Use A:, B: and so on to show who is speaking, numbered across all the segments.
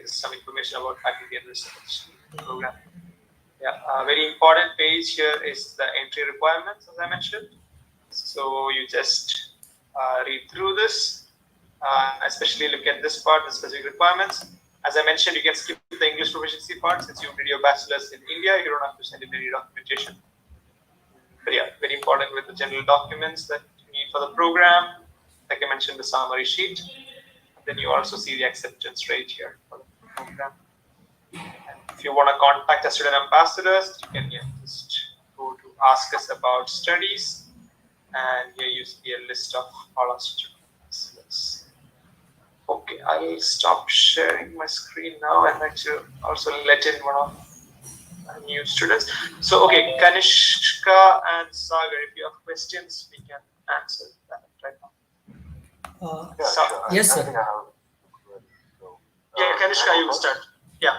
A: just some information about faculty and research program. Yeah, very important page here is the entry requirements, as I mentioned. So you just read through this, especially look at this part, the specific requirements. As I mentioned, you can skip the English proficiency part since you did your bachelor's in India. You don't have to send in any documentation. But yeah, very important with the general documents that you need for the program. Like I mentioned, the summary sheet. Then you also see the acceptance rate here for the program. And if you want to contact a student ambassadors, you can just go to ask us about studies. And here you see a list of all our student ambassadors. Okay, I'll stop sharing my screen now and actually also let in one of new students. So, okay, Kanishka and Sagar, if you have questions, we can answer that right now.
B: Yes,
C: I
B: sir.
C: think I have a query. So,
A: Yeah, Kanishka, you start. Yeah.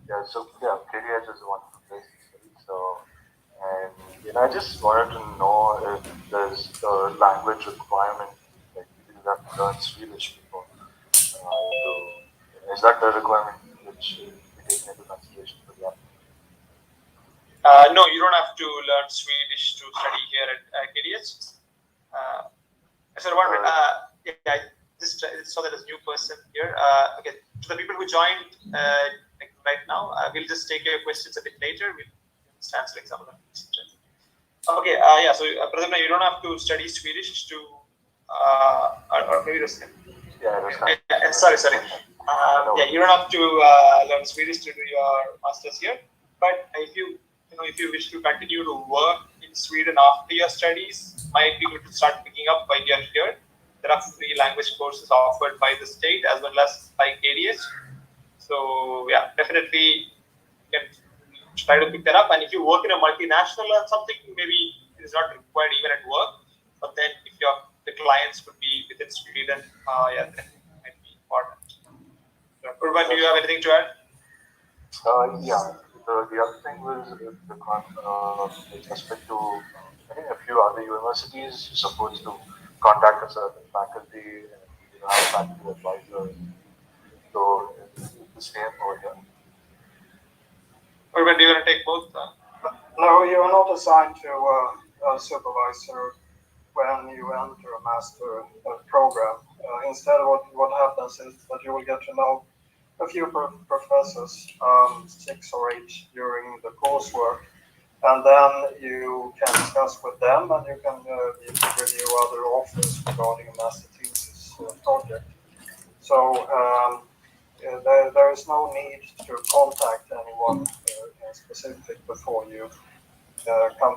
C: Yeah, so KTH is one of the places to study. So, and I just wanted to know if there's a language requirement, like you have to learn Swedish before. Is that the requirement which we take into consideration for the
A: No, you don't have to learn Swedish to study here at KTH. So one minute. Yeah, I just saw that as a new person here. Okay, to the people who joined like right now, we'll just take your questions a bit later. We'll just answering some of them. Okay, yeah. So, Pradyumna, you don't have to study Swedish to, or maybe just.
C: Yeah,
A: sorry. Yeah, you don't have to learn Swedish to do your masters here. But if you wish to continue to work in Sweden after your studies, might be good to start picking up while you're here. There are free language courses offered by the state as well as by KTH. So yeah, definitely you can try to pick that up. And if you work in a multinational or something, maybe it is not required even at work. But then if the clients would be within Sweden, yeah, that might be important. Urban, do you have anything to add?
C: Yeah. The other thing was with respect to I think a few other universities, you're supposed to contact a certain faculty and have faculty advisor. So it's the same over here.
A: Urban, do you want to take both?
D: No, you are not assigned to a supervisor when you enter a master program. Instead, what happens is that you will get to know a few professors, 6 or 8 during the coursework, and then you can discuss with them and you can review other offers regarding a master thesis project. So there is no need to contact anyone specific before you come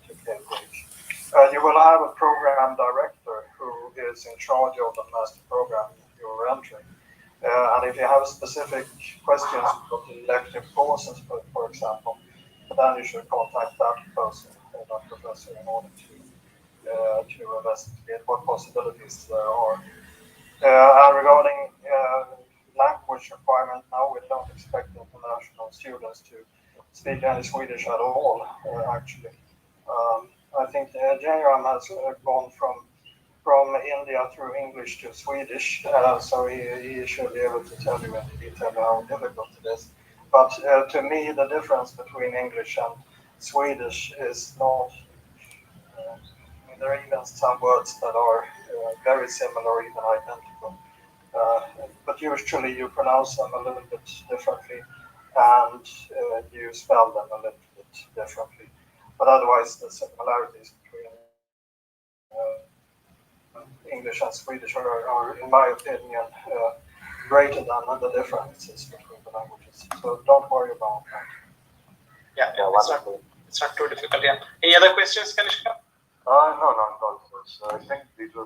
D: to KTH. You will have a program director who is in charge of the master program you're entering. And if you have specific questions about elective courses, for example, then you should contact that person, that professor, in order to investigate what possibilities there are. And regarding language requirement, now we don't expect international students to speak any Swedish at all, actually. I think JRM has gone from India through English to Swedish, so he should be able to tell you in detail how difficult it is. But to me, the difference between English and Swedish is not huge. I mean, there are even some words that are very similar, even identical. But usually you pronounce them a little bit differently and you spell them a little bit differently. But otherwise, the similarities between English and Swedish are in my opinion, greater than the differences between the languages. So don't worry about that.
A: Yeah, it's not too difficult. Yeah. Any other questions, Kanishka?
C: No, not at all. So I think these were